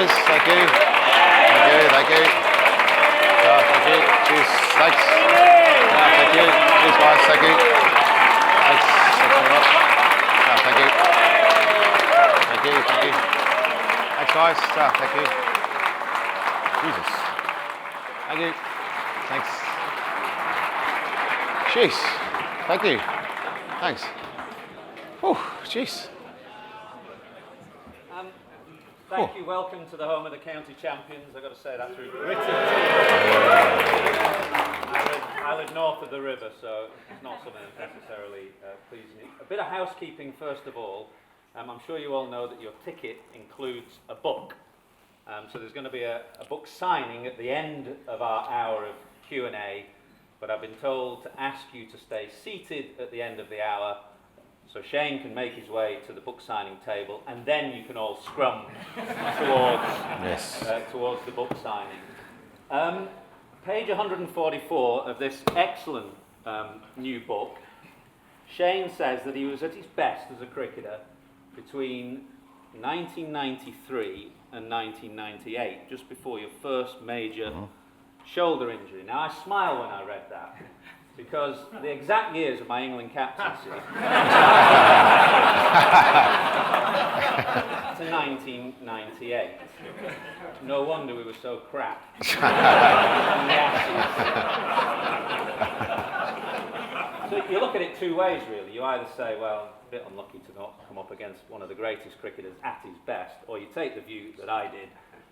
boys. Thank you. Thank you. Thank you. Cheers. Thanks. Thank you. Cheers, guys. Thank you. Thanks. Thanks very much. Thank you. Thank you. Thank you. Thanks, guys. Thank you. Jesus. Thank you. Thanks. Jeez. Thank you. Thanks. Oh, jeez. Thank you. Welcome to the home of the county champions. I've got to say that through gritty tears. I live north of the river, so it's not something that necessarily pleases me. A bit of housekeeping first of all. I'm sure you all know that your ticket includes a book. So there's going to be a book signing at the end of our hour of Q&A, but I've been told to ask you to stay seated at the end of the hour so Shane can make his way to the book signing table, and then you can all scrum towards the book signing. Page 144 of this excellent new book, Shane says that he was at his best as a cricketer between 1993 and 1998, just before your first major shoulder injury. Now, I smile when I read that, because the exact years of my England captaincy to 1998. No wonder we were so crap. So you look at it two ways, really. You either say, well, a bit unlucky to not come up against one of the greatest cricketers at his best, or you take the view that I did.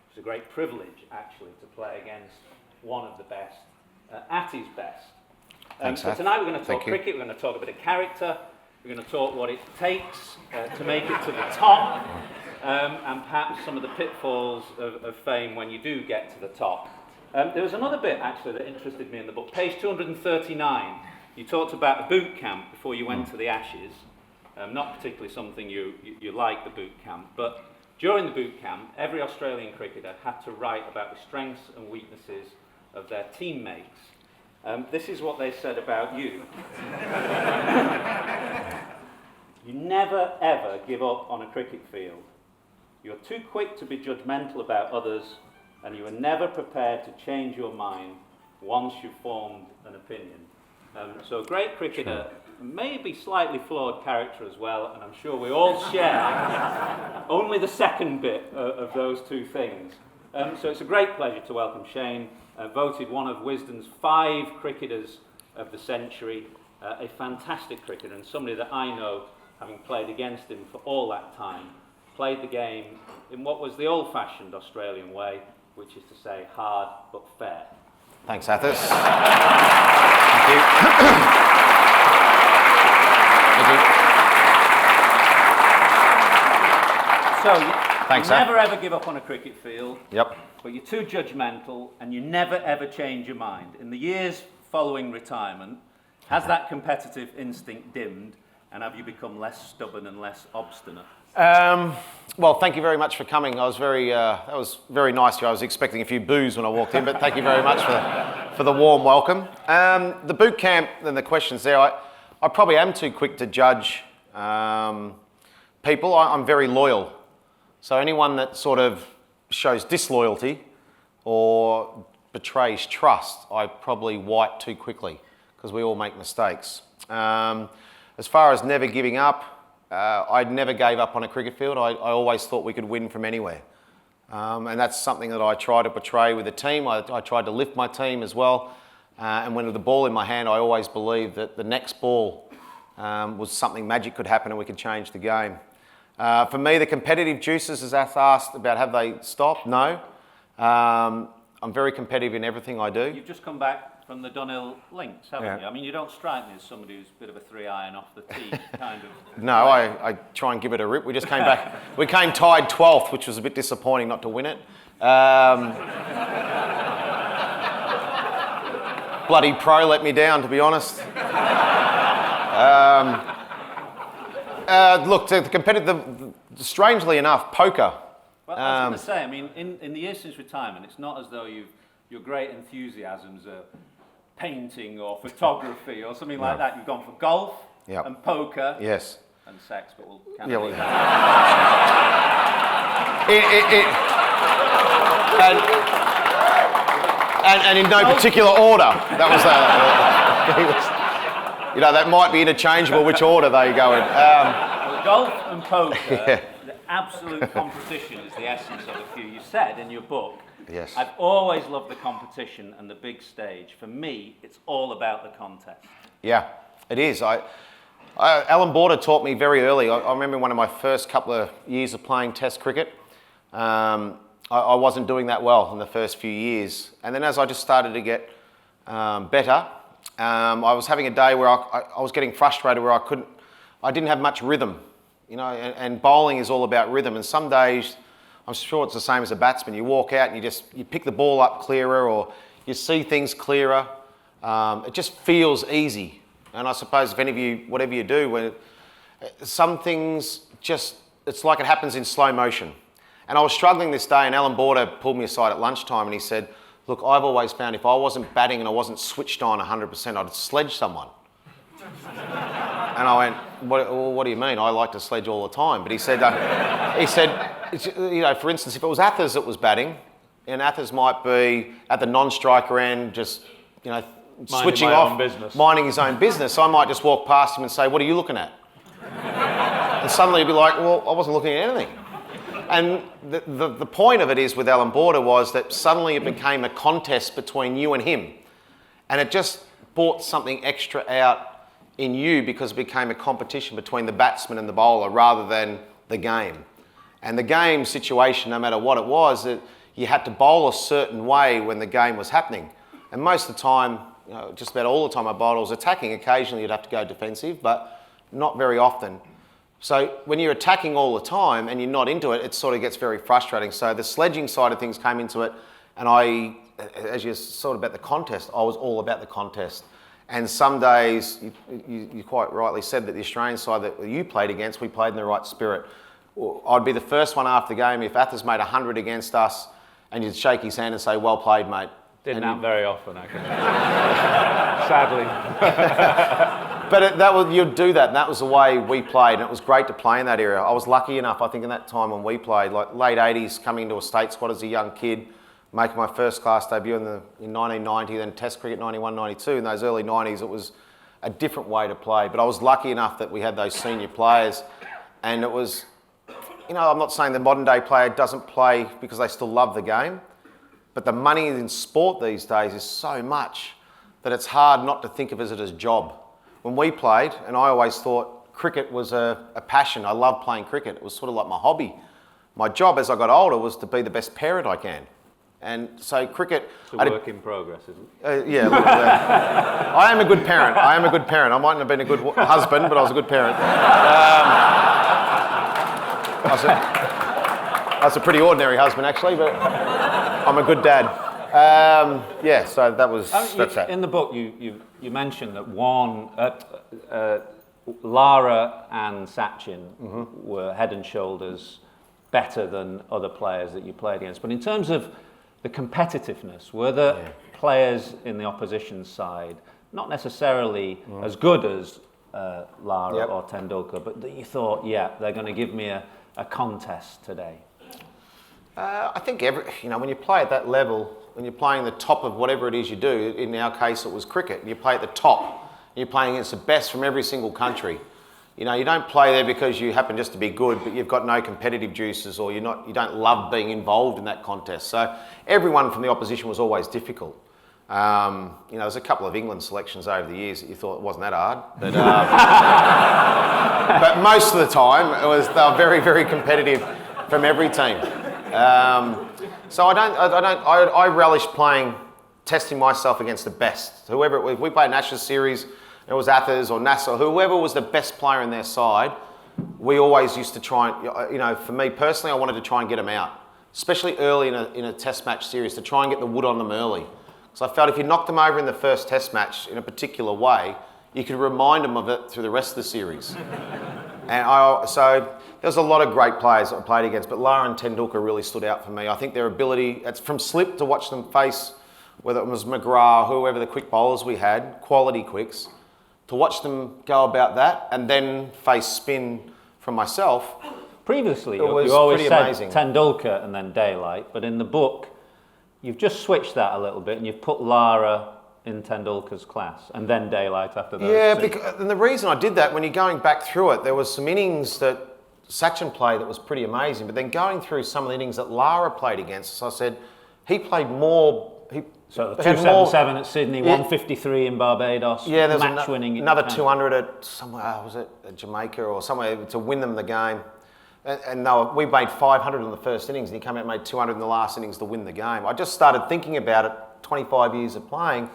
It's a great privilege, actually, to play against one of the best at his best. So tonight we're going to talk cricket, we're going to talk a bit of character, we're going to talk what it takes to make it to the top, and perhaps some of the pitfalls of fame when you do get to the top. There was another bit, actually, that interested me in the book. Page 239, you talked about a boot camp before you went to the Ashes. Not particularly something you like, the boot camp, but during the boot camp, every Australian cricketer had to write about the strengths and weaknesses of their teammates. This is what they said about you. You never ever give up on a cricket field. You're too quick to be judgmental about others, and you are never prepared to change your mind once you've formed an opinion. So a great cricketer, maybe slightly flawed character as well, and I'm sure we all share only the second bit of those two things. So it's a great pleasure to welcome Shane, voted one of Wisden's 5 cricketers of the century, a fantastic cricketer, and somebody that I know, having played against him for all that time, played the game in what was the old-fashioned Australian way, which is to say hard but fair. Thanks, Athos. Thank you. So you never ever give up on a cricket field. Yep. But you're too judgmental, and you never ever change your mind. In the years following retirement, has that competitive instinct dimmed, and have you become less stubborn and less obstinate? Well, thank you very much for coming. I was that was very nice of you. I was expecting a few boos when I walked in, but thank you very much for the warm welcome. The boot camp and the questions there, I probably am too quick to judge people. I'm very loyal. So anyone that sort of shows disloyalty or betrays trust, I probably wipe too quickly, because we all make mistakes. As far as never giving up, I never gave up on a cricket field. I always thought we could win from anywhere. And that's something that I try to portray with the team. I tried to lift my team as well. And when with the ball in my hand, I always believed that the next ball was something magic could happen and we could change the game. For me, the competitive juices, as Ath asked about, have they stopped? No. I'm very competitive in everything I do. You've just come back from the Dunhill Links, haven't you? I mean, you don't strike me as somebody who's a bit of a 3-iron off the tee kind of. No, I try and give it a rip. We just came back. We came tied 12th, which was a bit disappointing not to win it. Bloody pro let me down, to be honest. Look, the competitive, strangely enough, poker. Well, I was going to say, I mean, in the years since retirement, it's not as though your great enthusiasms are painting or photography or something like that. You've gone for golf and poker and sex, but we'll kind of leave that. and in no particular order. That was that might be interchangeable which order they go in. Golf and poker, the absolute competition is the essence of the few. You said in your book, yes. I've always loved the competition and the big stage. For me, it's all about the contest. Yeah, it is. Alan Border taught me very early. I remember one of my first couple of years of playing Test cricket. I wasn't doing that well in the first few years. And then as I just started to get better, I was having a day where I was getting frustrated where I didn't have much rhythm. And bowling is all about rhythm. And some days, I'm sure it's the same as a batsman. You walk out and you pick the ball up clearer, or you see things clearer. It just feels easy. And I suppose if any of you, whatever you do, when some things it's like it happens in slow motion. And I was struggling this day, and Alan Border pulled me aside at lunchtime and he said, look, I've always found if I wasn't batting and I wasn't switched on 100%, I'd sledge someone. And I went, what do you mean? I like to sledge all the time. But he said, for instance, if it was Athers that was batting, and Athers might be at the non-striker end, just, switching off, minding his own business. I might just walk past him and say, what are you looking at? And suddenly he'd be like, well, I wasn't looking at anything. And the point of it is with Alan Border was that suddenly it became a contest between you and him. And it just brought something extra out in you because it became a competition between the batsman and the bowler rather than the game. And the game situation, no matter what it was, you had to bowl a certain way when the game was happening. And most of the time, just about all the time I bowled, I was attacking. Occasionally you'd have to go defensive, but not very often. So when you're attacking all the time and you're not into it, it sort of gets very frustrating. So the sledging side of things came into it, and as you sort of about the contest, I was all about the contest. And some days, you quite rightly said that the Australian side that you played against, we played in the right spirit. I'd be the first one after the game if Athers made 100 against us, and you'd shake his hand and say, well played, mate. Didn't happen very often, I can sadly. But you'd do that, and that was the way we played, and it was great to play in that era. I was lucky enough, I think, in that time when we played, like late 80s, coming into a state squad as a young kid, making my first class debut in 1990, then Test cricket 91, 92. In those early 90s, it was a different way to play. But I was lucky enough that we had those senior players, and it was, I'm not saying the modern day player doesn't play because they still love the game, but the money in sport these days is so much that it's hard not to think of it as a job. When we played, and I always thought cricket was a passion. I loved playing cricket. It was sort of like my hobby. My job as I got older was to be the best parent I can. And so cricket... It's a work in progress, isn't it? Yeah. I am a good parent. I mightn't have been a good husband, but I was a good parent. I was a pretty ordinary husband, actually, but I'm a good dad. So that's that. In the book, you mentioned that Lara and Sachin were head and shoulders better than other players that you played against. But in terms of the competitiveness, were there players in the opposition side, not necessarily as good as Lara or Tendulkar, but that you thought, they're going to give me a contest today? I think when you play at that level, when you're playing the top of whatever it is you do, in our case it was cricket, you play at the top, and you're playing against the best from every single country. You don't play there because you happen just to be good, but you've got no competitive juices, or you don't love being involved in that contest. So everyone from the opposition was always difficult. There's a couple of England selections over the years that you thought it wasn't that hard, but but most of the time they were very, very competitive from every team. So I relish testing myself against the best. Whoever it was, we played an Ashes series, it was Athers or Nassau, whoever was the best player in their side, we always used to try and, for me personally, I wanted to try and get them out, especially early in a test match series, to try and get the wood on them early. So I felt if you knocked them over in the first test match in a particular way, you could remind them of it through the rest of the series. So there's a lot of great players that I played against, but Lara and Tendulkar really stood out for me. I think their ability, it's from slip to watch them face, whether it was McGrath, whoever the quick bowlers we had, quality quicks, to watch them go about that and then face spin from myself. Previously, it was you always pretty said amazing. Tendulkar and then daylight, but in the book you've just switched that a little bit and you've put Lara in Tendulkar's class and then daylight after those and the reason I did that, when you're going back through it, there was some innings that Sachin played that was pretty amazing, but then going through some of the innings that Lara played against us, I said, he played more... So 277 at Sydney, 153 in Barbados, yeah, there's match-winning... Another 200 at somewhere, was it at Jamaica or somewhere to win them the game. And no, we made 500 in the first innings and he came out and made 200 in the last innings to win the game. I just started thinking about it, 25 years of playing,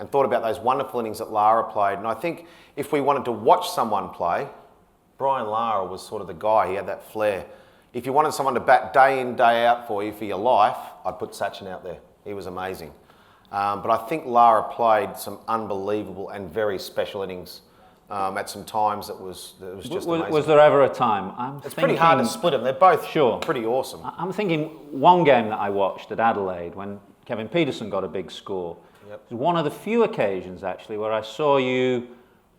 and thought about those wonderful innings that Lara played. And I think if we wanted to watch someone play, Brian Lara was sort of the guy. He had that flair. If you wanted someone to bat day in, day out for you for your life, I'd put Sachin out there. He was amazing. But I think Lara played some unbelievable and very special innings at some times that was just amazing. Was there ever a time? It's pretty hard to split them. They're both pretty awesome. I'm thinking one game that I watched at Adelaide when Kevin Peterson got a big score. Yep. It was one of the few occasions actually where I saw you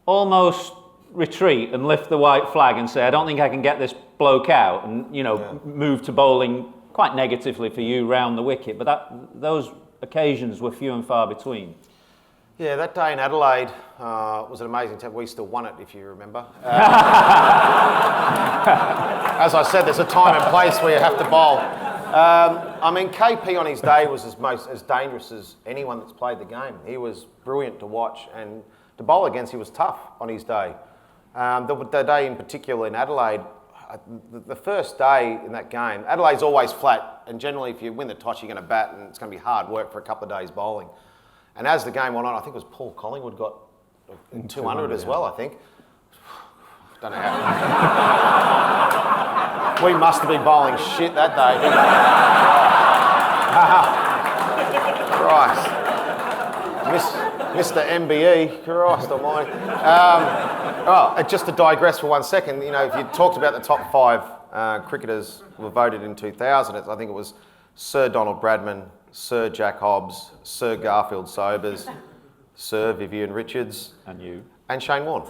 almost retreat and lift the white flag and say, I don't think I can get this bloke out, and move to bowling quite negatively for you round the wicket. But those occasions were few and far between. Yeah, that day in Adelaide was an amazing time. We still won it, if you remember. As I said, there's a time and place where you have to bowl. KP on his day was as dangerous as anyone that's played the game. He was brilliant to watch, and to bowl against, he was tough on his day. The day in particular in Adelaide, the first day in that game, Adelaide's always flat, and generally if you win the toss, you're going to bat, and it's going to be hard work for a couple of days bowling. And as the game went on, I think it was Paul Collingwood got 200 as well, I think. Don't know how. We must have been bowling shit that day. Christ. Mr. MBE, Christ almighty. Just to digress for 1 second, if you talked about the top 5 cricketers who were voted in 2000, I think it was Sir Donald Bradman, Sir Jack Hobbs, Sir Garfield Sobers, Sir Vivian Richards, and you, and Shane Warne.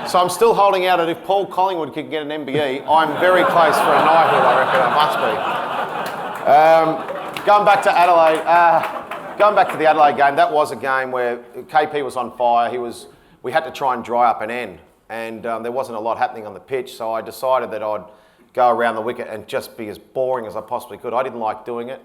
So I'm still holding out that if Paul Collingwood could get an MBE, I'm very close for a knighthood, I reckon I must be. Going back to Adelaide, going back to the Adelaide game, that was a game where KP was on fire. We had to try and dry up an end, and there wasn't a lot happening on the pitch, so I decided that I'd go around the wicket and just be as boring as I possibly could. I didn't like doing it,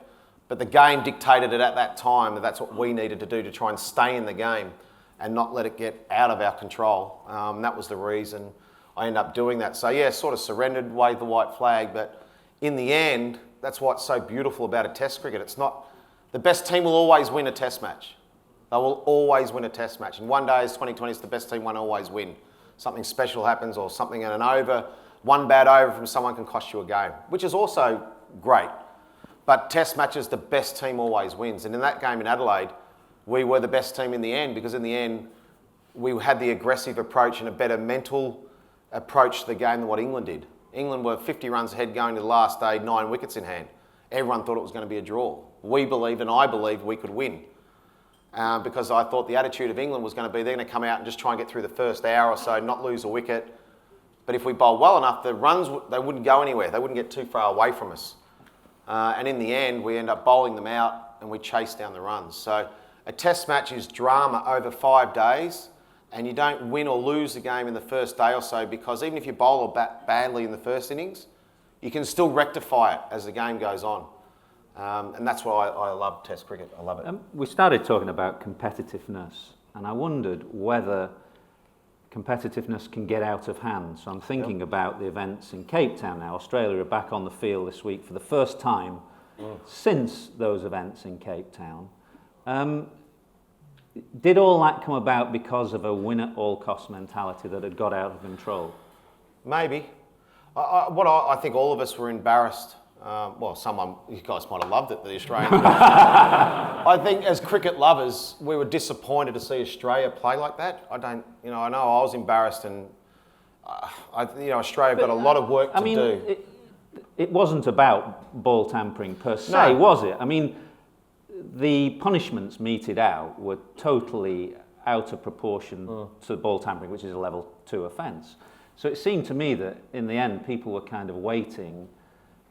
but the game dictated it at that time that that's what we needed to do to try and stay in the game and not let it get out of our control. That was the reason I ended up doing that. So yeah, sort of surrendered, waved the white flag, but in the end, that's what's so beautiful about a test cricket. It's not, the best team will always win a test match. They will always win a test match. And one day as 2020, it's the best team won't always win. Something special happens or something in an over, one bad over from someone can cost you a game, which is also great. But test matches, the best team always wins. And in that game in Adelaide, we were the best team in the end, because in the end, we had the aggressive approach and a better mental approach to the game than what England did. England were 50 runs ahead going to the last day, 9 wickets in hand. Everyone thought it was going to be a draw. We believed, and I believed, we could win. Because I thought the attitude of England was going to be, they're going to come out and just try and get through the first hour or so, not lose a wicket. But if we bowled well enough, the runs, they wouldn't go anywhere. They wouldn't get too far away from us. And in the end, we end up bowling them out and we chase down the runs. So a test match is drama over 5 days, and you don't win or lose the game in the first day or so, because even if you bowl or bat badly in the first innings, you can still rectify it as the game goes on. And that's why I love test cricket. I love it. We started talking about competitiveness, and I wondered whether competitiveness can get out of hand. So I'm thinking about the events in Cape Town now. Australia are back on the field this week for the first time since those events in Cape Town. Did all that come about because of a win-at-all-cost mentality that had got out of control? Maybe. I think all of us were embarrassed. You guys might have loved it, the Australians. I think as cricket lovers, we were disappointed to see Australia play like that. I know I was embarrassed, and Australia got a lot of work to do. It wasn't about ball tampering per se, was it? I mean, the punishments meted out were totally out of proportion to ball tampering, which is a level 2 offence. So it seemed to me that in the end, people were kind of waiting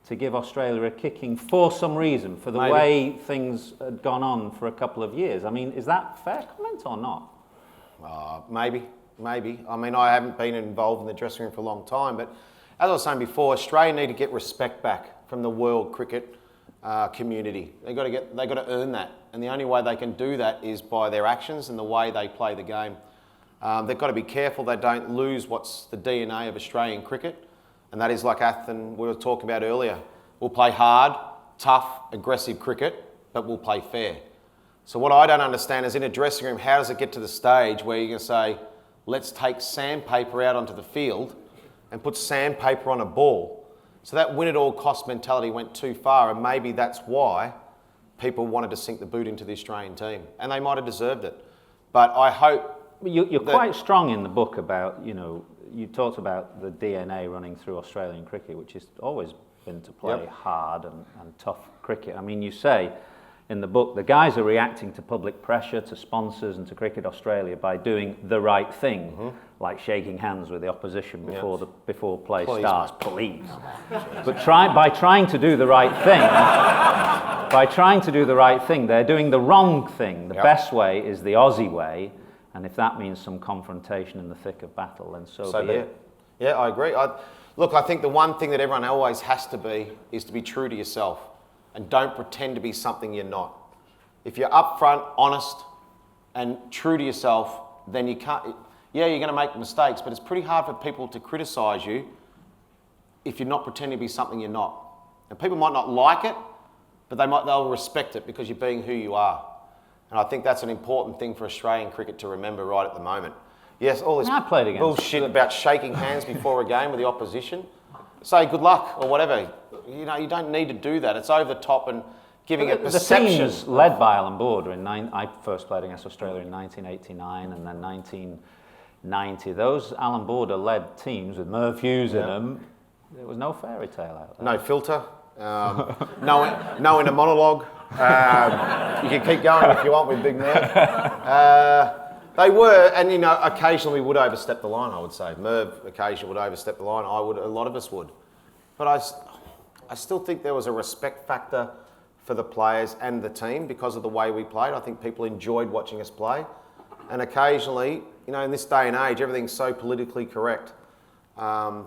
to give Australia a kicking for some reason, for the way things had gone on for a couple of years. I mean, is that a fair comment or not? Maybe. I mean, I haven't been involved in the dressing room for a long time, but as I was saying before, Australia need to get respect back from the world cricket community. They got to earn that, and the only way they can do that is by their actions and the way they play the game. They've got to be careful they don't lose what's the DNA of Australian cricket, and that is, like Atherton we were talking about earlier. We'll play hard, tough, aggressive cricket, but we'll play fair. So what I don't understand is, in a dressing room, how does it get to the stage where you can say, let's take sandpaper out onto the field and put sandpaper on a ball? So that win-at-all-cost mentality went too far, and maybe that's why people wanted to sink the boot into the Australian team, and they might have deserved it. But I hope... You're quite strong in the book about, you talked about the DNA running through Australian cricket, which has always been to play hard and tough cricket. I mean, you say in the book, the guys are reacting to public pressure, to sponsors and to Cricket Australia by doing the right thing, like shaking hands with the opposition before play starts. Please. But by trying to do the right thing, they're doing the wrong thing. The best way is the Aussie way, and if that means some confrontation in the thick of battle, then so be it. Yeah, I agree. Look, I think the one thing that everyone always has to be is to be true to yourself. And don't pretend to be something you're not. If you're upfront, honest, and true to yourself, then you can't... Yeah, you're going to make mistakes, but it's pretty hard for people to criticise you if you're not pretending to be something you're not. And people might not like it, but they'll respect it because you're being who you are. And I think that's an important thing for Australian cricket to remember right at the moment. Yes, all this bullshit about shaking hands before a game with the opposition. Say good luck or whatever. You don't need to do that. It's over the top and giving it perception. The teams led by Alan Border I first played against Australia in 1989 and then 1990. Those Alan Border led teams with Merv Hughes in them, there was no fairy tale out there. No filter. No inner monologue. You can keep going if you want with Big Merv. They were, and occasionally we would overstep the line, I would say. Merv occasionally would overstep the line. A lot of us would. But I still think there was a respect factor for the players and the team because of the way we played. I think people enjoyed watching us play. And occasionally, in this day and age, everything's so politically correct. And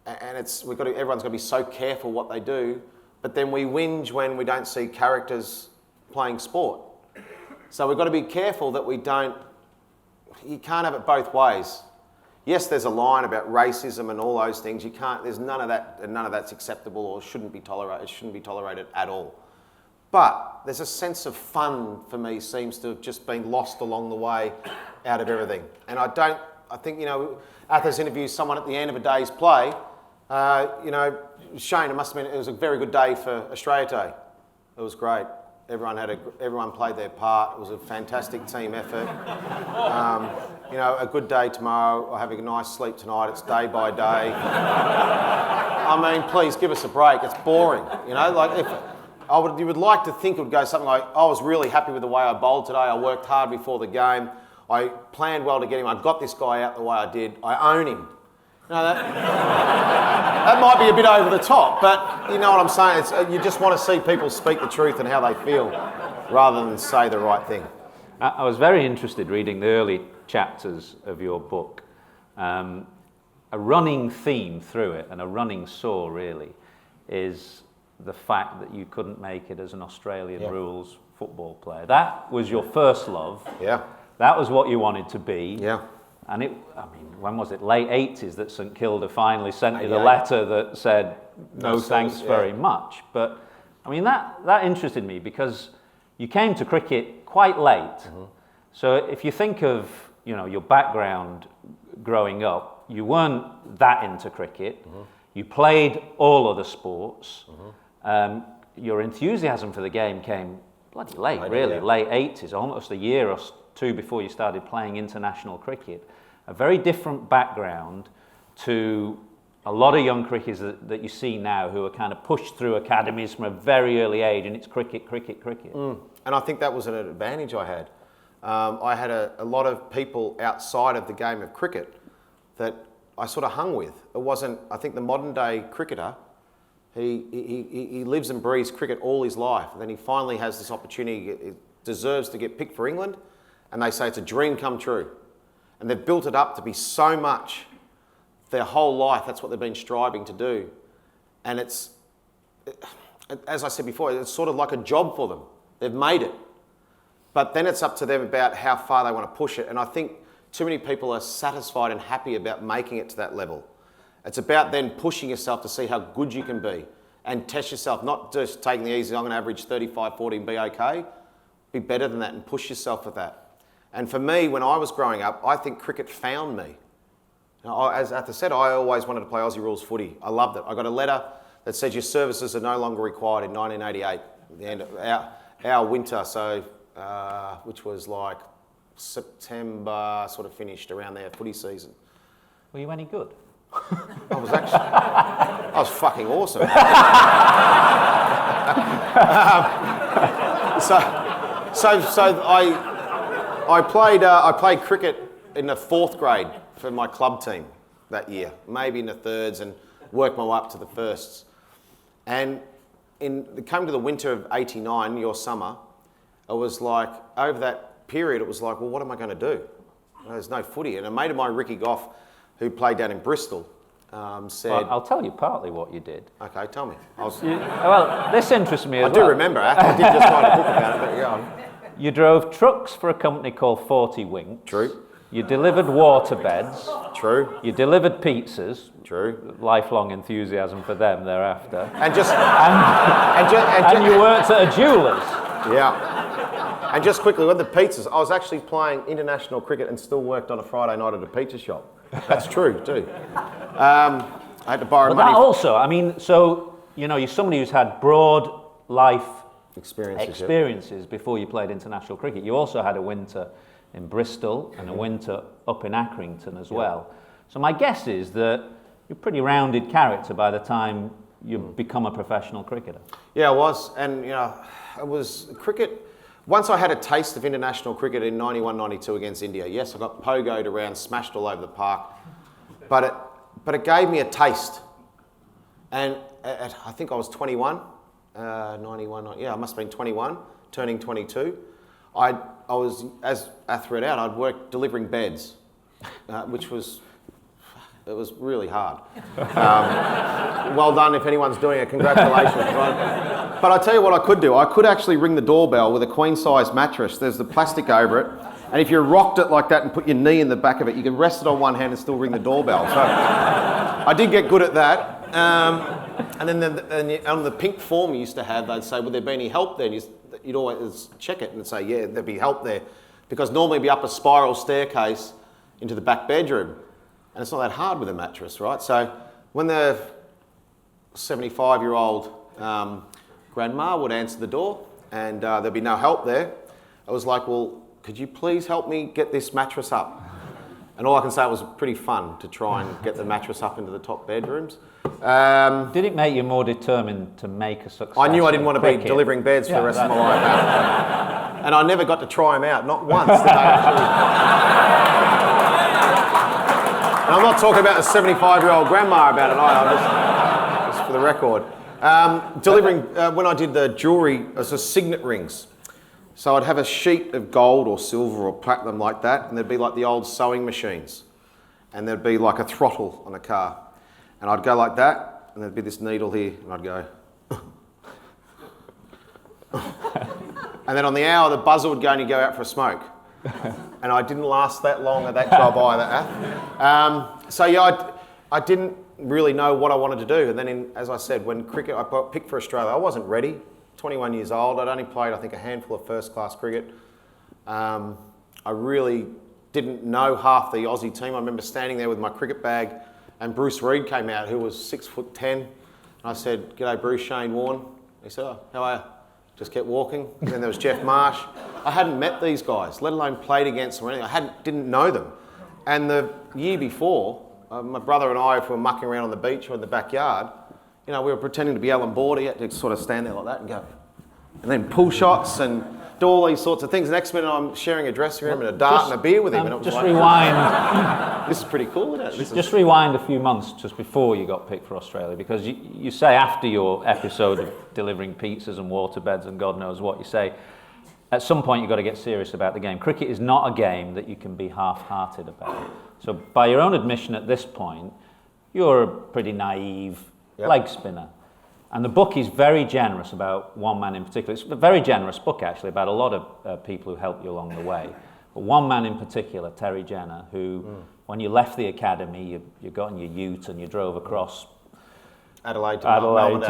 everyone's got to be so careful what they do. But then we whinge when we don't see characters playing sport. So we've got to be careful that you can't have it both ways. Yes, there's a line about racism and all those things. There's none of that, and none of that's acceptable or shouldn't be tolerated. It shouldn't be tolerated at all. But there's a sense of fun for me seems to have just been lost along the way out of everything. And I think, Athers interviews someone at the end of a day's play. Shane, it was a very good day for Australia Day. It was great. Everyone played their part. It was a fantastic team effort. A good day tomorrow. I'll have a nice sleep tonight. It's day by day. I mean, please give us a break. It's boring. You would like to think it would go something like, I was really happy with the way I bowled today. I worked hard before the game. I planned well to get him. I got this guy out the way I did. I own him. That might be a bit over the top, but you know what I'm saying? You just want to see people speak the truth and how they feel rather than say the right thing. I was very interested reading the early chapters of your book. A running theme through it, and a running sore really, is the fact that you couldn't make it as an Australian rules football player. That was your first love. Yeah. That was what you wanted to be. Yeah. And when was it? Late 80s that St Kilda finally sent you the letter that said, no thanks very much. But, that interested me because you came to cricket quite late. Mm-hmm. So if you think of, your background growing up, you weren't that into cricket. Mm-hmm. You played all other sports. Mm-hmm. Your enthusiasm for the game came bloody late, late 80s, almost a year or two before you started playing international cricket. A very different background to a lot of young cricketers that you see now who are kind of pushed through academies from a very early age, and it's cricket. And I think that was an advantage I had. I had a lot of people outside of the game of cricket that I sort of hung with. It wasn't, I think the modern day cricketer He lives and breathes cricket all his life. And then he finally has this opportunity. He deserves to get picked for England. And they say it's a dream come true. And they've built it up to be so much. Their whole life, that's what they've been striving to do. And it's, as I said before, it's sort of like a job for them. They've made it. But then it's up to them about how far they want to push it. And I think too many people are satisfied and happy about making it to that level. It's about then pushing yourself to see how good you can be and test yourself, not just taking the easy, I'm going to average 35, 40 and be okay. Be better than that and push yourself with that. And for me, when I was growing up, I think cricket found me. As Arthur said, I always wanted to play Aussie rules footy. I loved it. I got a letter that said your services are no longer required in 1988, the end of our winter, so which was like September, sort of finished around there, footy season. Were you any good? I was fucking awesome. I played cricket in the 4th grade for my club team that year, maybe in the 3rds, and worked my way up to the 1sts. And it came to the winter of '89, your summer, it was like, over that period, it was like, well, what am I going to do? There's no footy. And a mate of mine, Ricky Goff, who played down in Bristol, said... Well, I'll tell you partly what you did. Okay, tell me. Well, this interests me as well. well. I do remember, I did just write a book about it, but go on. You drove trucks for a company called 40 Winks. True. You delivered water beds. True. You delivered pizzas. True. Lifelong enthusiasm for them thereafter. And you worked at a jeweller's. Yeah. And just quickly, with the pizzas, I was actually playing international cricket and still worked on a Friday night at a pizza shop. That's true, too. I had to borrow money. That also, I mean, so, you know, you're somebody who's had broad life experiences before you played international cricket. You also had a winter in Bristol and a winter up in Accrington as well. So my guess is that you're a pretty rounded character by the time you become a professional cricketer. Yeah, I was. And, you know, it was cricket. Once I had a taste of international cricket in 91-92 against India, yes, I got pogoed around, smashed all over the park, but it gave me a taste. And I think I was 21, 91, yeah, I must have been 21, turning 22. I was, as Ath read out, I'd worked delivering beds, which was, it was really hard. Well done if anyone's doing it, congratulations. But I tell you what I could do. I could actually ring the doorbell with a queen-size mattress. There's the plastic over it. And if you rocked it like that and put your knee in the back of it, you can rest it on one hand and still ring the doorbell. So I did get good at that. And then on the pink form you used to have, they'd say, would there be any help there? And you'd always check it and say, yeah, there'd be help there. Because normally it'd be up a spiral staircase into the back bedroom. And it's not that hard with a mattress, right? So when the 75-year-old grandma would answer the door and there'd be no help there, I was like, well, could you please help me get this mattress up? And all I can say, it was pretty fun to try and get the mattress up into the top bedrooms. Did it make you more determined to make a success? I knew I didn't want to be delivering beds for the rest of my life. And I never got to try them out, not once did I actually... And I'm not talking about the 75-year-old grandma about it either, just for the record. Delivering, when I did the jewellery, it was signet rings. So I'd have a sheet of gold or silver or platinum like that, and there'd be like the old sewing machines. And there'd be like a throttle on a car. And I'd go like that, and there'd be this needle here, and I'd go... And then on the hour, the buzzer would go and you'd go out for a smoke. And I didn't last that long at that job either. So yeah, I didn't really know what I wanted to do. And then, as I said, when cricket, I picked for Australia, I wasn't ready. 21 years old, I'd only played, I think, a handful of first-class cricket. I really didn't know half the Aussie team. I remember standing there with my cricket bag, and Bruce Reid came out, who was 6'10". And I said, "G'day, Bruce, Shane Warne." He said, "Oh, how are you?" Just kept walking. And then there was Jeff Marsh. I hadn't met these guys, let alone played against them or anything. I didn't know them. And the year before, my brother and I, if we were mucking around on the beach or in the backyard, you know, we were pretending to be Alan Border. You had to sort of stand there like that and go, and then pull shots. And do all these sorts of things. Next minute I'm sharing a dressing room and a dart and a beer with him. And it was just like, rewind. this is pretty cool, isn't it? Just rewind a few months just before you got picked for Australia, because you say after your episode of delivering pizzas and waterbeds and God knows what, you say at some point you've got to get serious about the game. Cricket is not a game that you can be half-hearted about. So by your own admission at this point, you're a pretty naive leg spinner. And the book is very generous about one man in particular. It's a very generous book, actually, about a lot of people who helped you along the way. But one man in particular, Terry Jana, who, when you left the academy, you got in your ute and you drove across Melbourne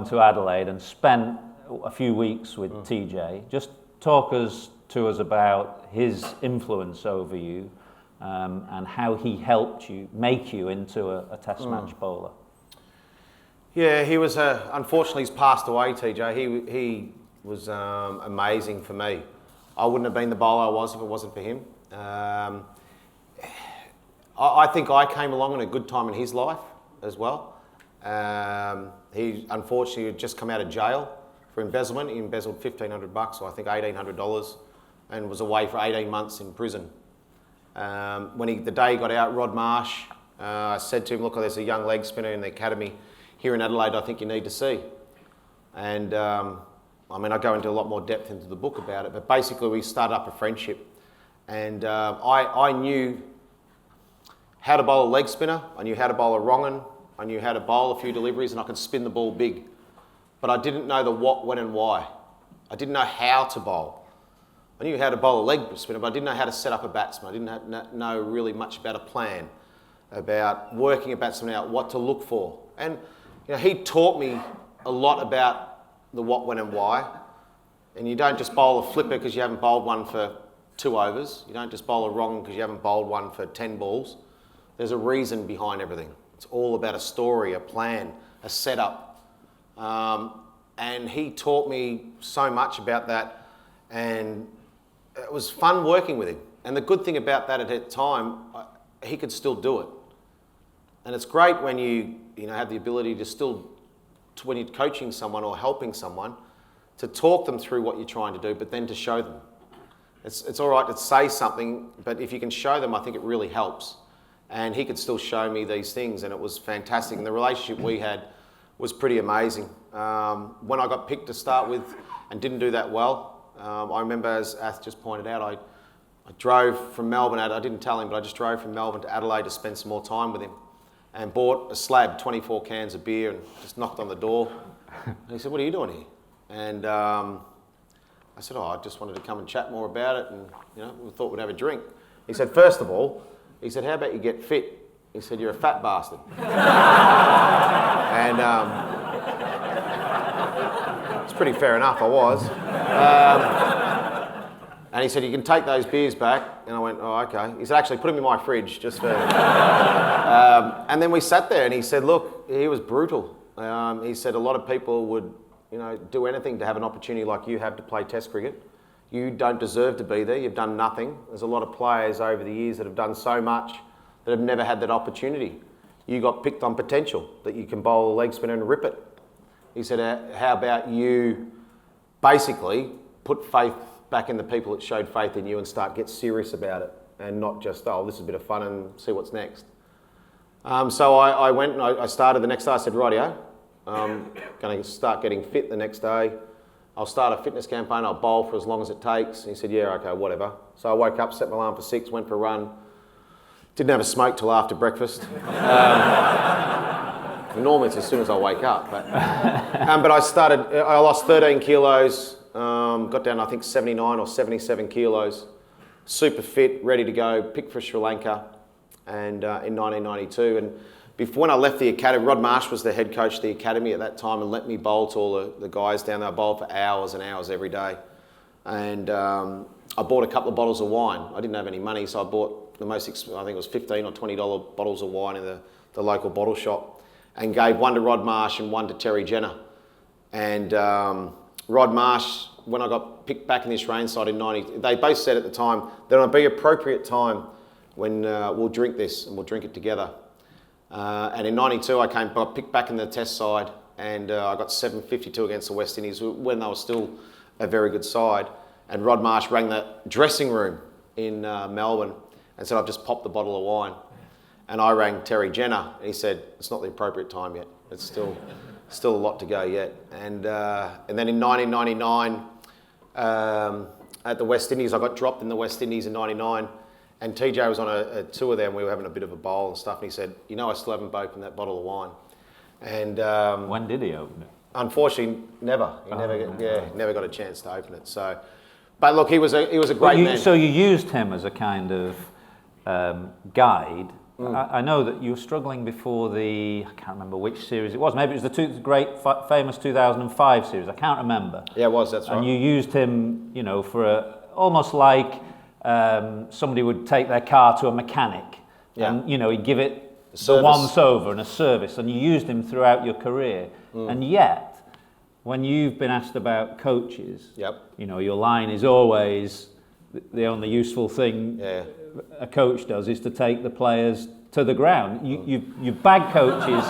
to Adelaide, and spent a few weeks with TJ. Just talk to us about his influence over you and how he helped you make you into a test match bowler. Yeah, he was, unfortunately he's passed away, TJ. He was amazing for me. I wouldn't have been the bowler I was if it wasn't for him. I think I came along in a good time in his life as well. He unfortunately had just come out of jail for embezzlement. He embezzled $1,500, or I think $1,800, and was away for 18 months in prison. The day he got out, Rod Marsh, I said to him, look, there's a young leg spinner in the academy here in Adelaide I think you need to see. And I go into a lot more depth into the book about it, but basically we started up a friendship. And I knew how to bowl a leg spinner, I knew how to bowl a wrong un, I knew how to bowl a few deliveries, and I could spin the ball big. But I didn't know the what, when and why. I didn't know how to bowl. I knew how to bowl a leg spinner, but I didn't know how to set up a batsman. I didn't know really much about a plan, about working a batsman out, what to look for. And he taught me a lot about the what, when and why. And you don't just bowl a flipper because you haven't bowled one for 2 overs. You don't just bowl a wrong because you haven't bowled one for 10 balls. There's a reason behind everything. It's all about a story, a plan, a setup. And he taught me so much about that, and it was fun working with him. And the good thing about that at that time, he could still do it. And it's great when you have the ability to still, when you're coaching someone or helping someone, to talk them through what you're trying to do, but then to show them. It's all right to say something, but if you can show them, I think it really helps. And he could still show me these things, and it was fantastic. And the relationship we had was pretty amazing. When I got picked to start with and didn't do that well, I remember, as Ath just pointed out, I drove from Melbourne, I didn't tell him, but I just drove from Melbourne to Adelaide to spend some more time with him, and bought a slab, 24 cans of beer, and just knocked on the door. And he said, what are you doing here? And I said, I just wanted to come and chat more about it, and we thought we'd have a drink. He said, first of all, he said, how about you get fit? He said, you're a fat bastard. And it's pretty fair enough, I was. And he said, you can take those beers back. And I went, oh, okay. He said, actually, put them in my fridge, just for... and then we sat there, and he said, look, he was brutal. He said a lot of people would, do anything to have an opportunity like you have to play Test cricket. You don't deserve to be there. You've done nothing. There's a lot of players over the years that have done so much that have never had that opportunity. You got picked on potential, that you can bowl a leg spinner and rip it. He said, how about you basically put faith back in the people that showed faith in you and get serious about it, and not just, this is a bit of fun and see what's next. So I went and I started the next day. I said, rightio, I'm going to start getting fit the next day. I'll start a fitness campaign, I'll bowl for as long as it takes. And he said, yeah, okay, whatever. So I woke up, set my alarm for 6, went for a run. Didn't have a smoke till after breakfast. Normally it's as soon as I wake up. But I lost 13 kilos, got down I think 79 or 77 kilos. Super fit, ready to go, picked for Sri Lanka and in 1992. And when I left the academy, Rod Marsh was the head coach of the academy at that time and let me bowl to all the guys down there. I bowled for hours and hours every day. And I bought a couple of bottles of wine. I didn't have any money, so I bought the most, I think it was $15 or $20 bottles of wine in the local bottle shop, and gave one to Rod Marsh and one to Terry Jana. And Rod Marsh, when I got picked back in the Australian side in 90, they both said at the time that it would be appropriate time when we'll drink this and we'll drink it together. And in 92, I got picked back in the Test side, and I got 752 against the West Indies when they were still a very good side. And Rod Marsh rang the dressing room in Melbourne and said, I've just popped the bottle of wine. And I rang Terry Jenner, and he said, it's not the appropriate time yet. It's still a lot to go yet. And then in 1999, at the West Indies, I got dropped in the West Indies in 99, and TJ was on a tour there, and we were having a bit of a bowl and stuff, and he said, I still haven't opened that bottle of wine. And when did he open it? Unfortunately, never. He never got a chance to open it. So, but look, he was a great man. So you used him as a kind of guide. I know that you were struggling before I can't remember which series it was. Maybe it was the great famous 2005 series. I can't remember. Yeah, it was. That's right. And you used him, for almost like somebody would take their car to a mechanic, and he'd give it the once over and a service, and you used him throughout your career. And yet, when you've been asked about coaches, your line is always the only useful thing a coach does is to take the players to the ground. You bag coaches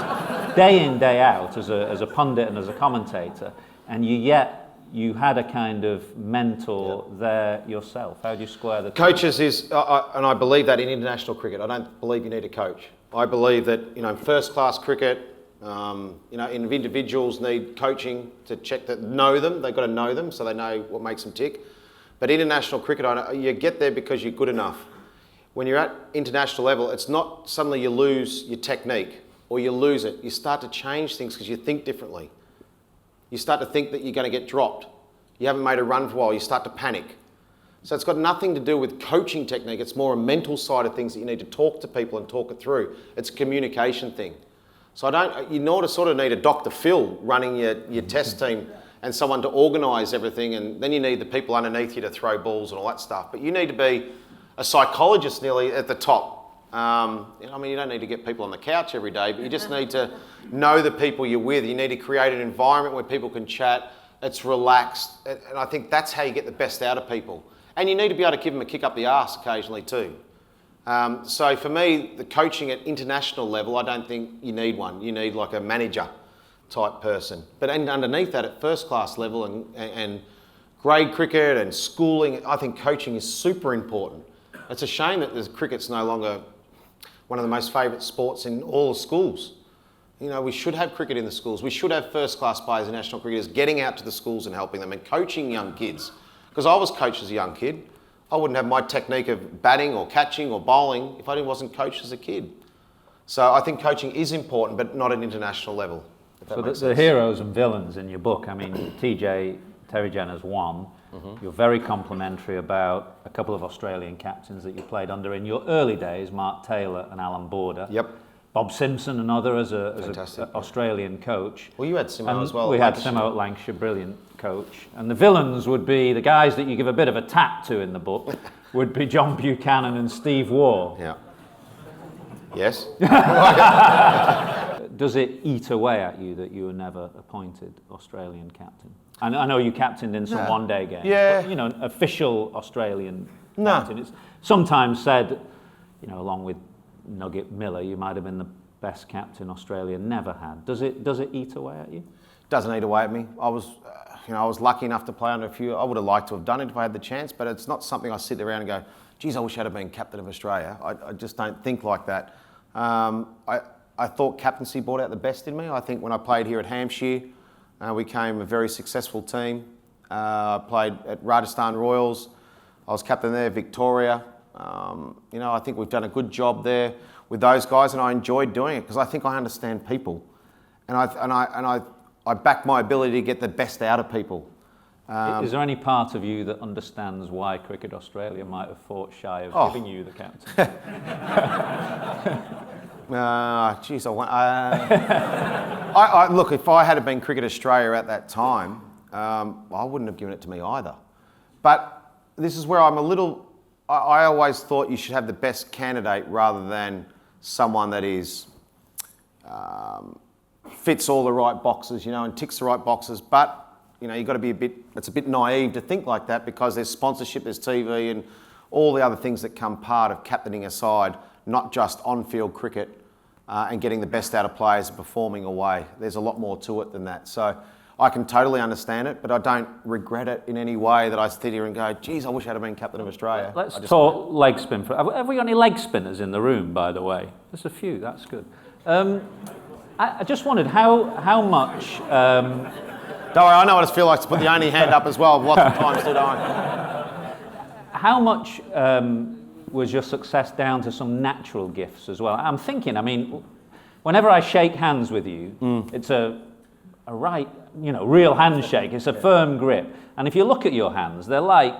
day in, day out as a pundit and as a commentator, and you had a kind of mentor there yourself. How do you square the coaches is, and I believe that in international cricket, I don't believe you need a coach. I believe that in first class cricket, individuals need coaching to check that know them. They've got to know them so they know what makes them tick. But international cricket, you get there because you're good enough. When you're at international level, it's not suddenly you lose your technique or you lose it. You start to change things because you think differently. You start to think that you're going to get dropped. You haven't made a run for a while. You start to panic. So it's got nothing to do with coaching technique. It's more a mental side of things that you need to talk to people and talk it through. It's a communication thing. So you sort of need a Dr. Phil running your test team and someone to organise everything, and then you need the people underneath you to throw balls and all that stuff. But you need to be a psychologist nearly at the top. You don't need to get people on the couch every day, but you just need to know the people you're with. You need to create an environment where people can chat. It's relaxed, and I think that's how you get the best out of people. And you need to be able to give them a kick up the arse occasionally too. So for me, the coaching at international level, I don't think you need one. You need like a manager type person. But underneath that, at first class level and grade cricket and schooling, I think coaching is super important. It's a shame that cricket's no longer one of the most favourite sports in all the schools. We should have cricket in the schools. We should have first class players and national cricketers getting out to the schools and helping them and coaching young kids. Because I was coached as a young kid. I wouldn't have my technique of batting or catching or bowling if I wasn't coached as a kid. So I think coaching is important, but not at international level. So the heroes and villains in your book, Terry Jenner's one. You're very complimentary about a couple of Australian captains that you played under in your early days, Mark Taylor and Alan Border. Yep. Bob Simpson, another as an Australian coach. Well, you had Simo as well. We had Simo at Lancashire, brilliant coach. And the villains would be the guys that you give a bit of a tap to in the book, would be John Buchanan and Steve Waugh. Yeah. Yes. Does it eat away at you that you were never appointed Australian captain? And I know you captained in some one-day games. Yeah. But, an official Australian captain. It's sometimes said, along with Nugget Miller, you might have been the best captain Australia never had. Does it eat away at you? It doesn't eat away at me. I was lucky enough to play under a few. I would have liked to have done it if I had the chance, but it's not something I sit around and go, geez, I wish I'd have been captain of Australia. I just don't think like that. I thought captaincy brought out the best in me. I think when I played here at Hampshire, we became a very successful team. I played at Rajasthan Royals. I was captain there, Victoria. I think we've done a good job there with those guys, and I enjoyed doing it because I think I understand people, and I back my ability to get the best out of people. Is there any part of you that understands why Cricket Australia might have fought shy of giving you the captain? Look, if I had been Cricket Australia at that time, I wouldn't have given it to me either. But this is where I'm a little. I always thought you should have the best candidate rather than someone that fits all the right boxes, and ticks the right boxes. But you've got to be it's a bit naive to think like that because there's sponsorship, there's TV, and all the other things that come part of captaining a side, not just on-field cricket and getting the best out of players and performing away. There's a lot more to it than that. So I can totally understand it, but I don't regret it in any way that I sit here and go, geez, I wish I'd have been captain of Australia. Let's talk leg spin. Have we got any leg spinners in the room, by the way? There's a few, that's good. I just wondered how much... Don't worry, I know what it feels like to put the only hand up as well, lots of times still don't. How much was your success down to some natural gifts as well? I'm thinking, I mean, whenever I shake hands with you, it's a right, real handshake. It's a firm grip. And if you look at your hands, they're like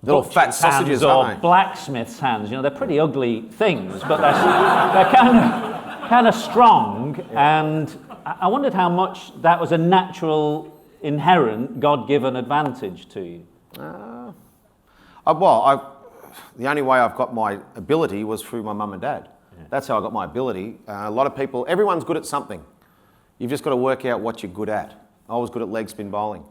little fat sausages, or blacksmith's hands. They're pretty ugly things, but they're kind of strong. And I wondered how much that was a natural, inherent, God-given advantage to you. The only way I've got my ability was through my mum and dad. Yeah. That's how I got my ability. A lot of people, everyone's good at something. You've just got to work out what you're good at. I was good at leg spin bowling.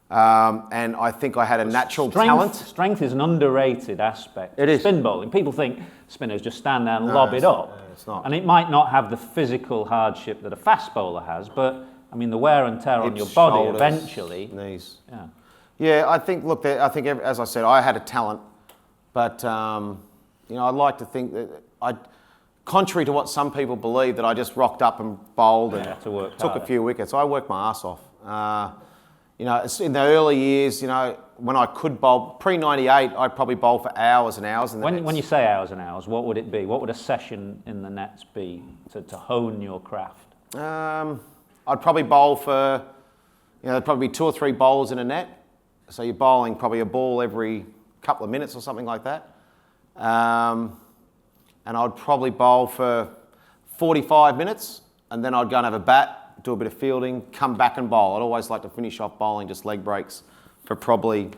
And I think I had a natural talent. Strength is an underrated aspect. It is. Spin bowling. People think spinners just stand there and lob it up. It's not. And it might not have the physical hardship that a fast bowler has, but I mean the wear and tear on your body shoulders, eventually. Knees. Yeah. Yeah, I think, as I said, I had a talent, but, I'd like to think that contrary to what some people believe, that I just rocked up and bowled and took a few wickets. I worked my ass off. In the early years, when I could bowl, pre-98, I'd probably bowl for hours and hours in the nets. When you say hours and hours, what would it be? What would a session in the nets be to hone your craft? I'd probably bowl for, there'd probably be 2 or 3 bowlers in a net. So you're bowling probably a ball every couple of minutes or something like that. And I'd probably bowl for 45 minutes, and then I'd go and have a bat, do a bit of fielding, come back and bowl. I'd always like to finish off bowling just leg breaks for probably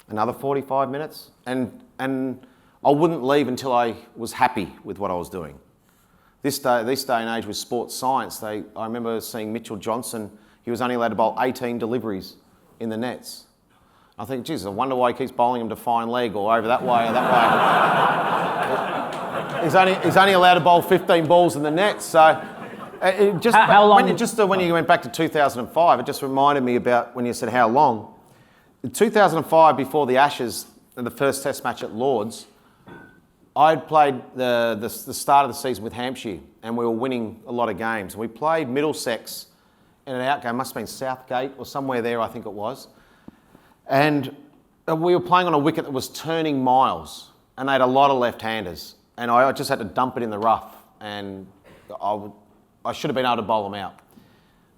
another 45 minutes. And I wouldn't leave until I was happy with what I was doing. This day and age with sports science, I remember seeing Mitchell Johnson, he was only allowed to bowl 18 deliveries in the nets. I think, geez, I wonder why he keeps bowling them to fine leg or over that way or that way. He's only allowed to bowl 15 balls in the net. So how long? When you went back to 2005, it just reminded me about when you said how long. In 2005, before the Ashes and the first Test match at Lord's, I'd played the start of the season with Hampshire, and we were winning a lot of games. We played Middlesex in an outgame, must have been Southgate or somewhere there, I think it was. And we were playing on a wicket that was turning miles, and they had a lot of left-handers. And I just had to dump it in the rough, and I should have been able to bowl them out.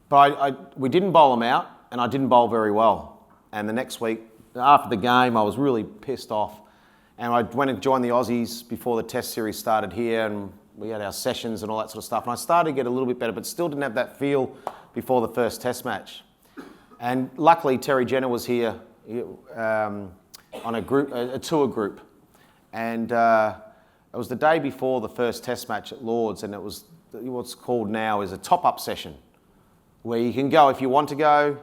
But we didn't bowl them out, and I didn't bowl very well. And the next week, after the game, I was really pissed off. And I went and joined the Aussies before the Test series started here, and we had our sessions and all that sort of stuff. And I started to get a little bit better, but still didn't have that feel before the first Test match. And luckily, Terry Jana was here on a tour group. And it was the day before the first Test match at Lord's, and it was what's called now is a top-up session, where you can go if you want to go,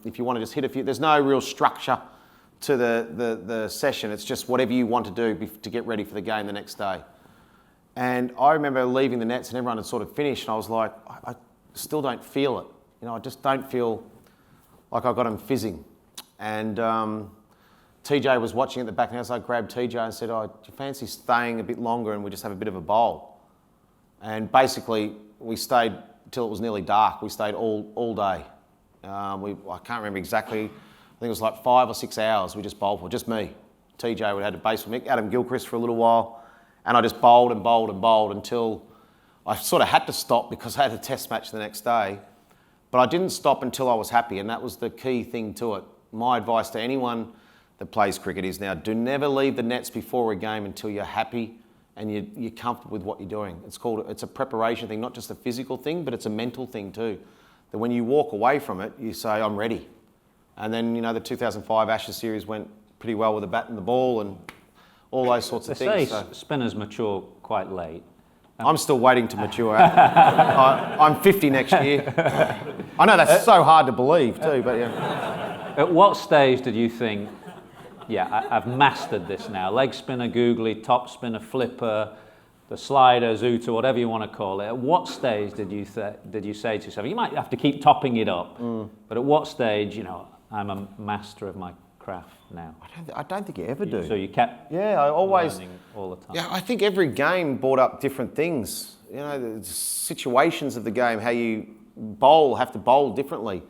if you want to just hit a few. There's no real structure to the session. It's just whatever you want to do to get ready for the game the next day. And I remember leaving the nets and everyone had sort of finished, and I was like, I still don't feel it. I just don't feel like I got them fizzing. And TJ was watching at the back, and I grabbed TJ and said, do you fancy staying a bit longer and we just have a bit of a bowl? And basically, we stayed till it was nearly dark. We stayed all day. I can't remember exactly. I think it was like 5 or 6 hours we just bowled for, just me. TJ would have to base with Mick, Adam Gilchrist for a little while, and I just bowled and bowled and bowled until I sort of had to stop because I had a Test match the next day. But I didn't stop until I was happy, and that was the key thing to it. My advice to anyone that plays cricket is now, do never leave the nets before a game until you're happy and you're comfortable with what you're doing. It's a preparation thing, not just a physical thing, but it's a mental thing too. That when you walk away from it, you say, I'm ready. And then, the 2005 Ashes series went pretty well with the bat and the ball and all those sorts of things. They say spinners mature quite late. I'm still waiting to mature. I'm 50 next year. I know that's so hard to believe too, but yeah. At what stage did you think, I've mastered this now? Leg spinner, googly, top spinner, flipper, the slider, Zoot, or whatever you want to call it, at what stage did you say to yourself, you might have to keep topping it up, but at what stage, I'm a master of my craft now? I don't think you ever do. So you kept I always learning all the time. Yeah, I think every game brought up different things. The situations of the game, how you have to bowl differently.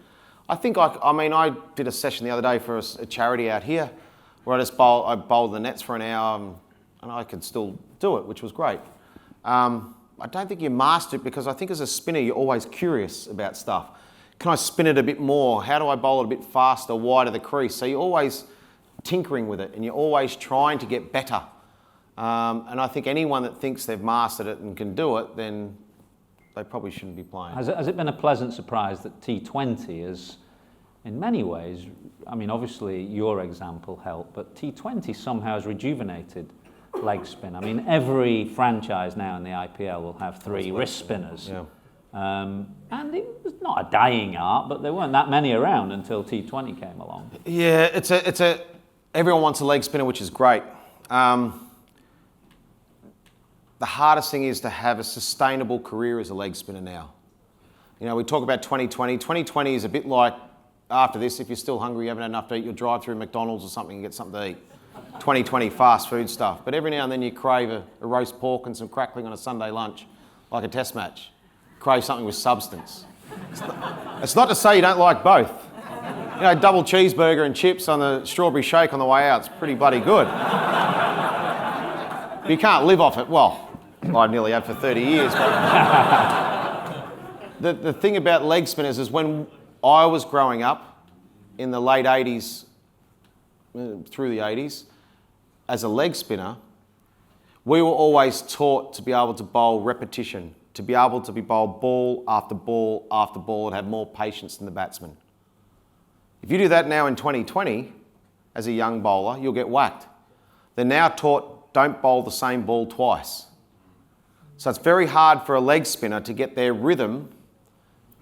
I think I did a session the other day for a charity out here where I bowled the nets for an hour and I could still do it, which was great. I don't think you master it because I think as a spinner you're always curious about stuff. Can I spin it a bit more? How do I bowl it a bit faster, wider the crease? So you're always tinkering with it and you're always trying to get better. And I think anyone that thinks they've mastered it and can do it, then they probably shouldn't be playing. Has it been a pleasant surprise that T20 is, in many ways, obviously your example helped, but T20 somehow has rejuvenated leg spin. Every franchise now in the IPL will have 3 wrist spinners. Yeah. And it was not a dying art, but there weren't that many around until T20 came along. Yeah, everyone wants a leg spinner, which is great. The hardest thing is to have a sustainable career as a leg spinner now. We talk about 2020. 2020 is a bit like, after this, if you're still hungry, you haven't had enough to eat, you'll drive through McDonald's or something and get something to eat. 2020 fast food stuff. But every now and then you crave a roast pork and some crackling on a Sunday lunch, like a test match. Crave something with substance. It's not to say you don't like both. Double cheeseburger and chips on the strawberry shake on the way out, it's pretty bloody good. But you can't live off it. Well, I nearly have for 30 years. But the thing about leg spinners is when I was growing up in the late 80s, through the 80s, as a leg spinner, we were always taught to be able to bowl repetition, to be able to be bowled ball after ball after ball and have more patience than the batsman. If you do that now in 2020, as a young bowler, you'll get whacked. They're now taught, don't bowl the same ball twice. So it's very hard for a leg spinner to get their rhythm,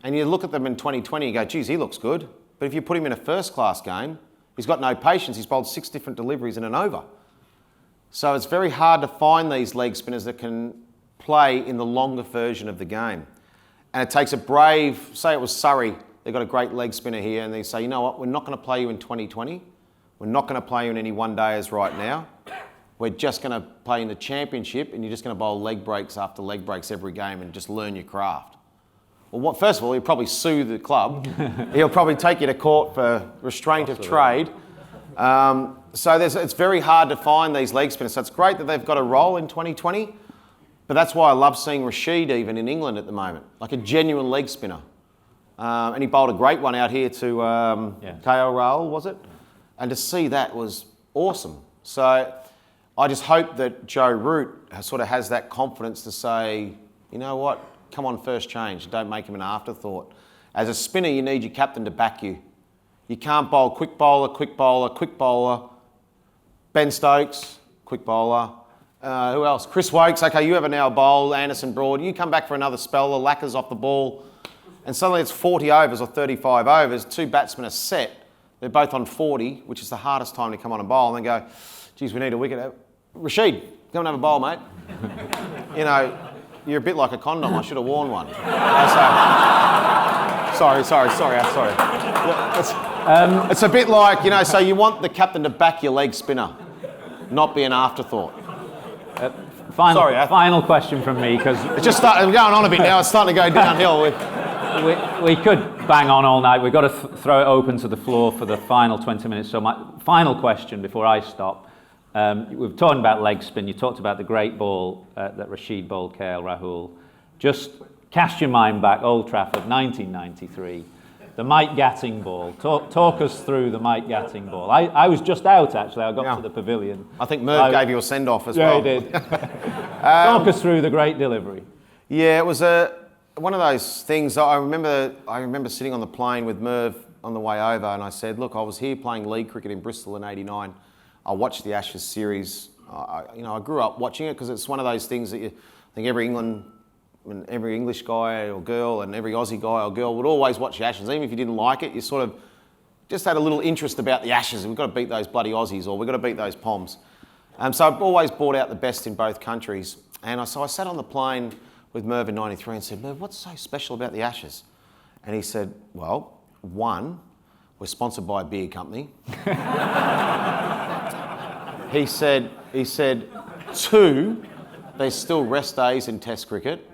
and you look at them in 2020 and go, geez, he looks good. But if you put him in a first-class game, he's got no patience. He's bowled 6 different deliveries in an over. So it's very hard to find these leg spinners that can play in the longer version of the game. And it takes a brave, say it was Surrey, they've got a great leg spinner here, and they say, you know what, we're not going to play you in 2020. We're not going to play you in any one-dayers right now. We're just going to play in the championship, and you're just going to bowl leg breaks after leg breaks every game and just learn your craft. Well, first of all, he'll probably sue the club. He'll probably take you to court for restraint of trade. So it's very hard to find these leg spinners. So it's great that they've got a role in 2020, but that's why I love seeing Rashid even in England at the moment, like a genuine leg spinner. And he bowled a great one out here to KL Rahul, was it? And to see that was awesome. So I just hope that Joe Root sort of has that confidence to say, you know what, come on first change, don't make him an afterthought. As a spinner, you need your captain to back you. You can't bowl quick bowler, quick bowler, quick bowler. Ben Stokes, quick bowler. Who else? Chris Wokes, okay, you have a now bowl. Anderson Broad, you come back for another spell, the lacquer's off the ball. And suddenly it's 40 overs or 35 overs, 2 batsmen are set. They're both on 40, which is the hardest time to come on and bowl. And they go, geez, we need a wicket. Rashid, come and have a bowl, mate. You're a bit like a condom. I should have worn one. Sorry. It's a bit like, so you want the captain to back your leg spinner, not be an afterthought. Final question from me, because it's just starting going on a bit now. It's starting to go downhill. We could bang on all night. We've got to throw it open to the floor for the final 20 minutes. So my final question before I stop. We've talked about leg spin. You talked about the great ball that Rashid bowled KL Rahul. Just cast your mind back, Old Trafford, 1993. The Mike Gatting ball. Talk us through the Mike Gatting ball. I was just out, actually. I got to the pavilion. I think Merv gave you a send-off as well. Yeah, he did. Talk us through the great delivery. Yeah, it was one of those things. I remember sitting on the plane with Merv on the way over, and I said, look, I was here playing league cricket in Bristol in '89. I watched the Ashes series. I grew up watching it because it's one of those things that I think every English guy or girl and every Aussie guy or girl would always watch the Ashes. Even if you didn't like it, you sort of just had a little interest about the Ashes. We've got to beat those bloody Aussies, or we've got to beat those Poms. So I've always brought out the best in both countries. And so I sat on the plane with Merv in 93 and said, Merv, what's so special about the Ashes? And he said, well, one, we're sponsored by a beer company. He said, two, there's still rest days in Test cricket.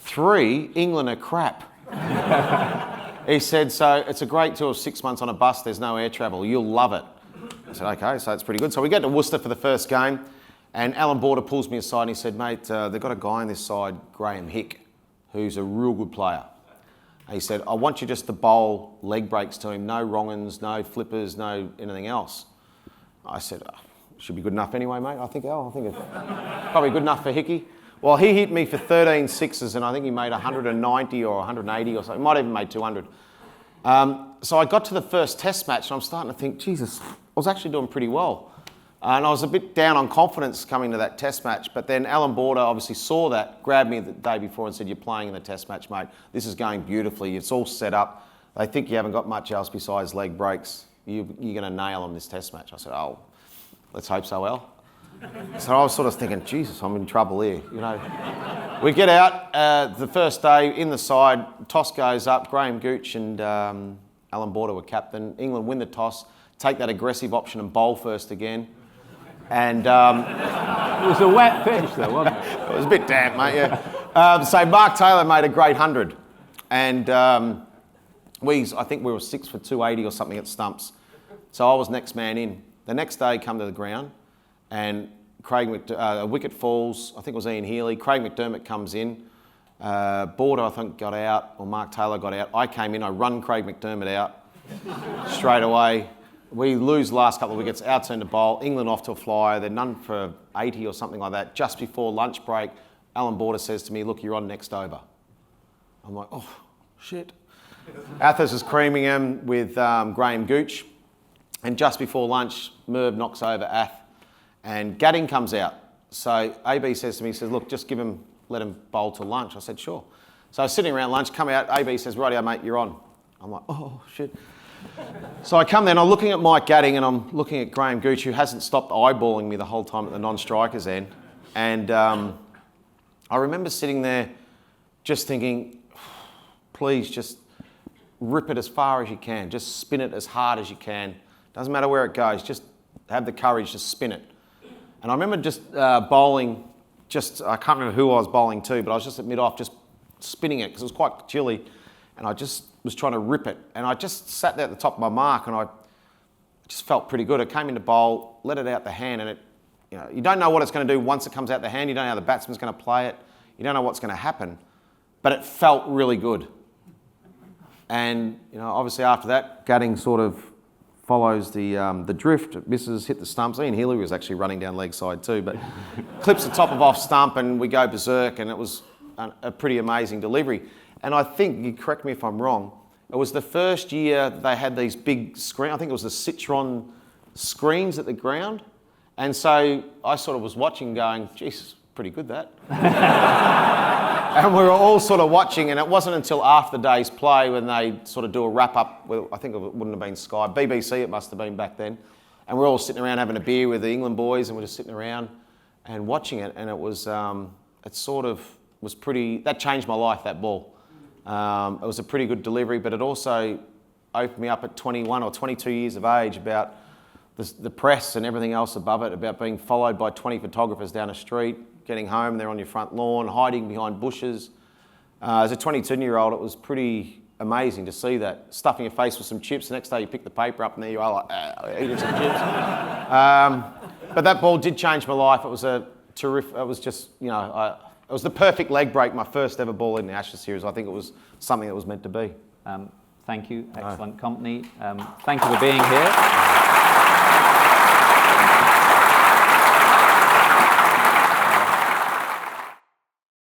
Three, England are crap. He said, so it's a great tour of 6 months on a bus, there's no air travel, you'll love it. I said, okay, so it's pretty good. So we get to Worcester for the first game, and Alan Border pulls me aside and he said, mate, they've got a guy on this side, Graham Hick, who's a real good player. He said, I want you just to bowl leg breaks to him, no wrong-uns, no flippers, no anything else. I said, should be good enough anyway, mate. I think it's probably good enough for Hickey. Well, he hit me for 13 sixes and I think he made 190 or 180 or something. He might have even made 200. So I got to the first test match and I'm starting to think, Jesus, I was actually doing pretty well. And I was a bit down on confidence coming to that test match, but then Alan Border obviously saw that, grabbed me the day before and said, you're playing in the test match, mate. This is going beautifully. It's all set up. They think you haven't got much else besides leg breaks. You're going to nail them this test match. I said, oh, let's hope so, Al. So I was sort of thinking, Jesus, I'm in trouble here, you know. We get out the first day in the side, toss goes up, Graham Gooch and Alan Border were captain. England win the toss, take that aggressive option and bowl first again. And It was a wet pitch though, wasn't it? it was a bit damp, mate, yeah. So Mark Taylor made a great 100. And I think we were 6 for 280 or something at stumps. So I was next man in. The next day, come to the ground, and a wicket falls. I think it was Ian Healy. Craig McDermott comes in. Border, I think, got out, or Mark Taylor got out. I came in, I run Craig McDermott out straight away. We lose the last couple of wickets, our turn to bowl. England off to a flyer. They're none for 80 or something like that. Just before lunch break, Alan Border says to me, look, you're on next over. I'm like, oh, shit. Athers is creaming him with Graham Gooch. And just before lunch, Merv knocks over Ath and Gadding comes out. So AB says to me, he says, look, just let him bowl till lunch. I said, sure. So I was sitting around lunch, come out, AB says, rightio, mate, you're on. I'm like, oh, shit. So I come there and I'm looking at Mike Gadding and I'm looking at Graham Gooch, who hasn't stopped eyeballing me the whole time at the non-strikers end. And I remember sitting there just thinking, please just rip it as far as you can. Just spin it as hard as you can. Doesn't matter where it goes, just have the courage to spin it. And I remember just bowling, I can't remember who I was bowling to, but I was just at mid-off just spinning it because it was quite chilly. And I just was trying to rip it. And I just sat there at the top of my mark and I just felt pretty good. I came into bowl, let it out the hand, and you don't know what it's going to do once it comes out the hand. You don't know how the batsman's going to play it. You don't know what's going to happen. But it felt really good. And obviously after that, Gadding sort of follows the drift, misses, hit the stumps. Ian Healy was actually running down leg side too, but clips the top of off stump and we go berserk, and it was a pretty amazing delivery. And I think, you correct me if I'm wrong, it was the first year they had these big screens. I think it was the Citron screens at the ground. And so I sort of was watching going, Jesus, pretty good that. And we were all sort of watching, and it wasn't until after the day's play when they sort of do a wrap-up, I think it wouldn't have been Sky, BBC it must have been back then. And we're all sitting around having a beer with the England boys, and we're just sitting around and watching it. And it was, it sort of was pretty, that changed my life, that ball. It was a pretty good delivery, but it also opened me up at 21 or 22 years of age about the press and everything else above it, about being followed by 20 photographers down a street, getting home, they're on your front lawn, hiding behind bushes. As a 22-year-old, it was pretty amazing to see that. Stuffing your face with some chips, the next day you pick the paper up and there you are like, eating some chips. But that ball did change my life. It was a terrific, it was just, it was the perfect leg break, my first ever ball in the Ashes series. I think it was something that was meant to be. Thank you, excellent company. Thank you for being here.